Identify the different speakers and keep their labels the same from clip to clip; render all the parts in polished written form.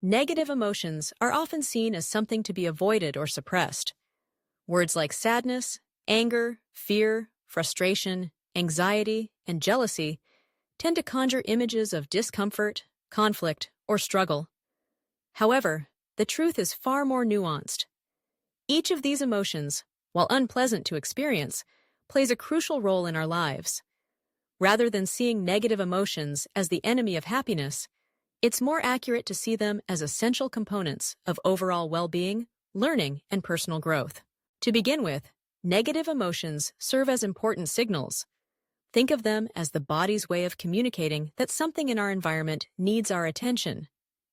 Speaker 1: Negative emotions are often seen as something to be avoided or suppressed. Words like sadness, anger, fear, frustration, anxiety, and jealousy tend to conjure images of discomfort, conflict, or struggle. However, the truth is far more nuanced. Each of these emotions, while unpleasant to experience, plays a crucial role in our lives. Rather than seeing negative emotions as the enemy of happiness, it's more accurate to see them as essential components of overall well-being, learning, and personal growth. To begin with, negative emotions serve as important signals. Think of them as the body's way of communicating that something in our environment needs our attention.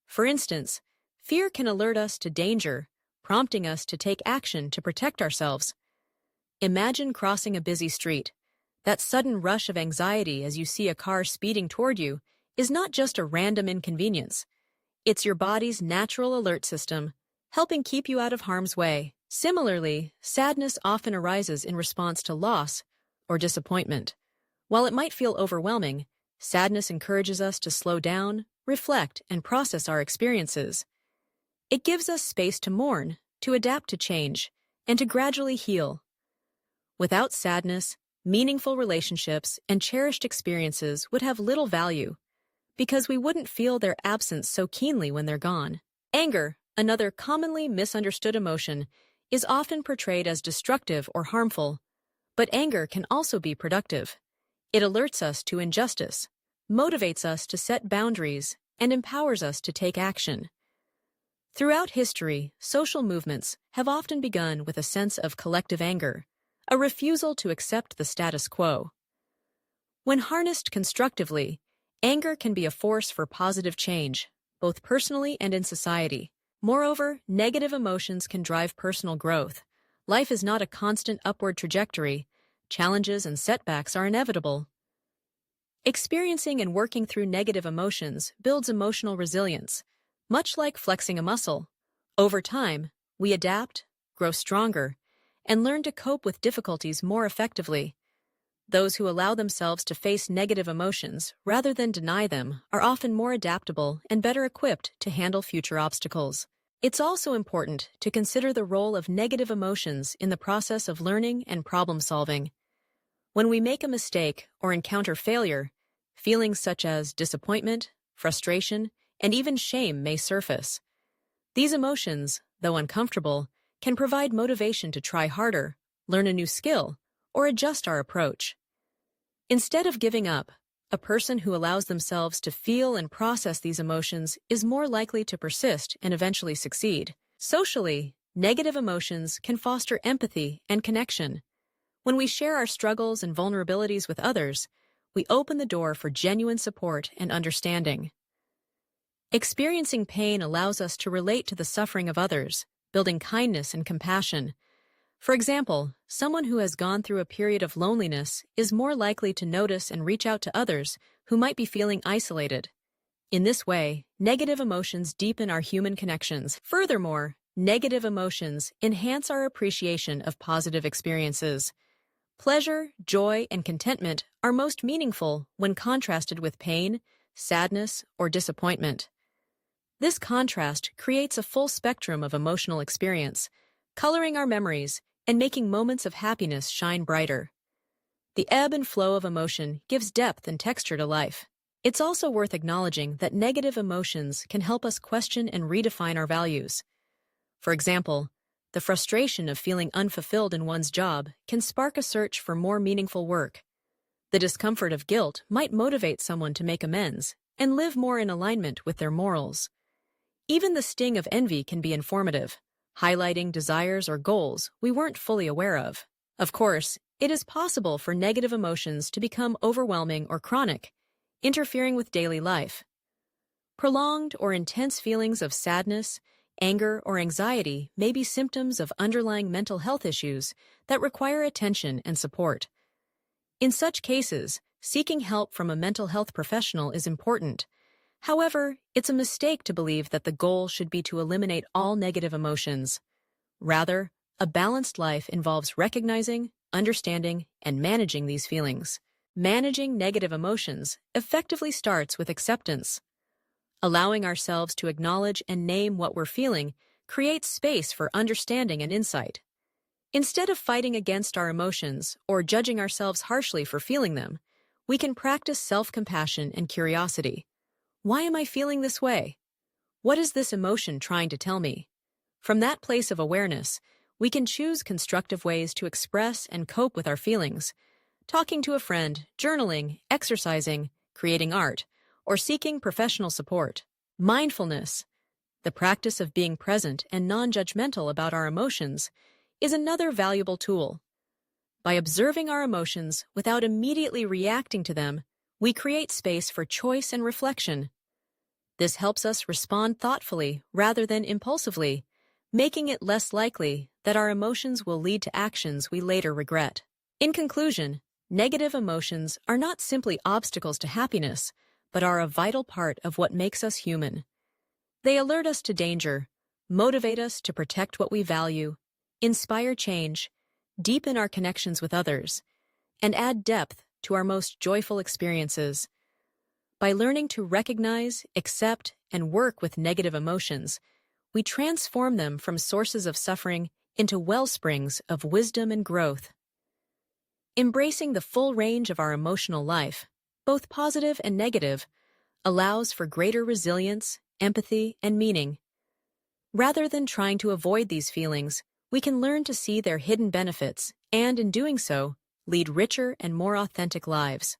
Speaker 1: For instance, fear can alert us to danger, prompting us to take action to protect ourselves. Imagine crossing a busy street. That sudden rush of anxiety as you see a car speeding toward you is not just a random inconvenience. It's your body's natural alert system, helping keep you out of harm's way. Similarly, sadness often arises in response to loss or disappointment. While it might feel overwhelming, sadness encourages us to slow down, reflect, and process our experiences. It gives us space to mourn, to adapt to change, and to gradually heal. Without sadness, meaningful relationships and cherished experiences would have little value, because we wouldn't feel their absence so keenly when they're gone. Anger, another commonly misunderstood emotion, is often portrayed as destructive or harmful, but anger can also be productive. It alerts us to injustice, motivates us to set boundaries, and empowers us to take action. Throughout history, social movements have often begun with a sense of collective anger, a refusal to accept the status quo. When harnessed constructively, anger can be a force for positive change, both personally and in society. Moreover, negative emotions can drive personal growth. Life is not a constant upward trajectory. Challenges and setbacks are inevitable. Experiencing and working through negative emotions builds emotional resilience, much like flexing a muscle. Over time, we adapt, grow stronger, and learn to cope with difficulties more effectively. Those who allow themselves to face negative emotions rather than deny them are often more adaptable and better equipped to handle future obstacles. It's also important to consider the role of negative emotions in the process of learning and problem-solving. When we make a mistake or encounter failure, feelings such as disappointment, frustration, and even shame may surface. These emotions, though uncomfortable, can provide motivation to try harder, learn a new skill, or adjust our approach. Instead of giving up, a person who allows themselves to feel and process these emotions is more likely to persist and eventually succeed. Socially, negative emotions can foster empathy and connection. When we share our struggles and vulnerabilities with others, we open the door for genuine support and understanding. Experiencing pain allows us to relate to the suffering of others, building kindness and compassion. For example, someone who has gone through a period of loneliness is more likely to notice and reach out to others who might be feeling isolated. In this way, negative emotions deepen our human connections. Furthermore, negative emotions enhance our appreciation of positive experiences. Pleasure, joy, and contentment are most meaningful when contrasted with pain, sadness, or disappointment. This contrast creates a full spectrum of emotional experience, coloring our memories and making moments of happiness shine brighter. The ebb and flow of emotion gives depth and texture to life. It's also worth acknowledging that negative emotions can help us question and redefine our values. For example, the frustration of feeling unfulfilled in one's job can spark a search for more meaningful work. The discomfort of guilt might motivate someone to make amends and live more in alignment with their morals. Even the sting of envy can be informative, highlighting desires or goals we weren't fully aware of. Of course, it is possible for negative emotions to become overwhelming or chronic, interfering with daily life. Prolonged or intense feelings of sadness, anger, or anxiety may be symptoms of underlying mental health issues that require attention and support. In such cases, seeking help from a mental health professional is important. However, it's a mistake to believe that the goal should be to eliminate all negative emotions. Rather, a balanced life involves recognizing, understanding, and managing these feelings. Managing negative emotions effectively starts with acceptance. Allowing ourselves to acknowledge and name what we're feeling creates space for understanding and insight. Instead of fighting against our emotions or judging ourselves harshly for feeling them, we can practice self-compassion and curiosity. Why am I feeling this way? What is this emotion trying to tell me? From that place of awareness, we can choose constructive ways to express and cope with our feelings. Talking to a friend, journaling, exercising, creating art, or seeking professional support. Mindfulness, the practice of being present and non-judgmental about our emotions, is another valuable tool. By observing our emotions without immediately reacting to them, we create space for choice and reflection. This helps us respond thoughtfully rather than impulsively, making it less likely that our emotions will lead to actions we later regret. In conclusion, negative emotions are not simply obstacles to happiness, but are a vital part of what makes us human. They alert us to danger, motivate us to protect what we value, inspire change, deepen our connections with others, and add depth to our most joyful experiences. By learning to recognize, accept, and work with negative emotions, we transform them from sources of suffering into wellsprings of wisdom and growth. Embracing the full range of our emotional life, both positive and negative, allows for greater resilience, empathy, and meaning. Rather than trying to avoid these feelings, we can learn to see their hidden benefits and, in doing so, lead richer and more authentic lives.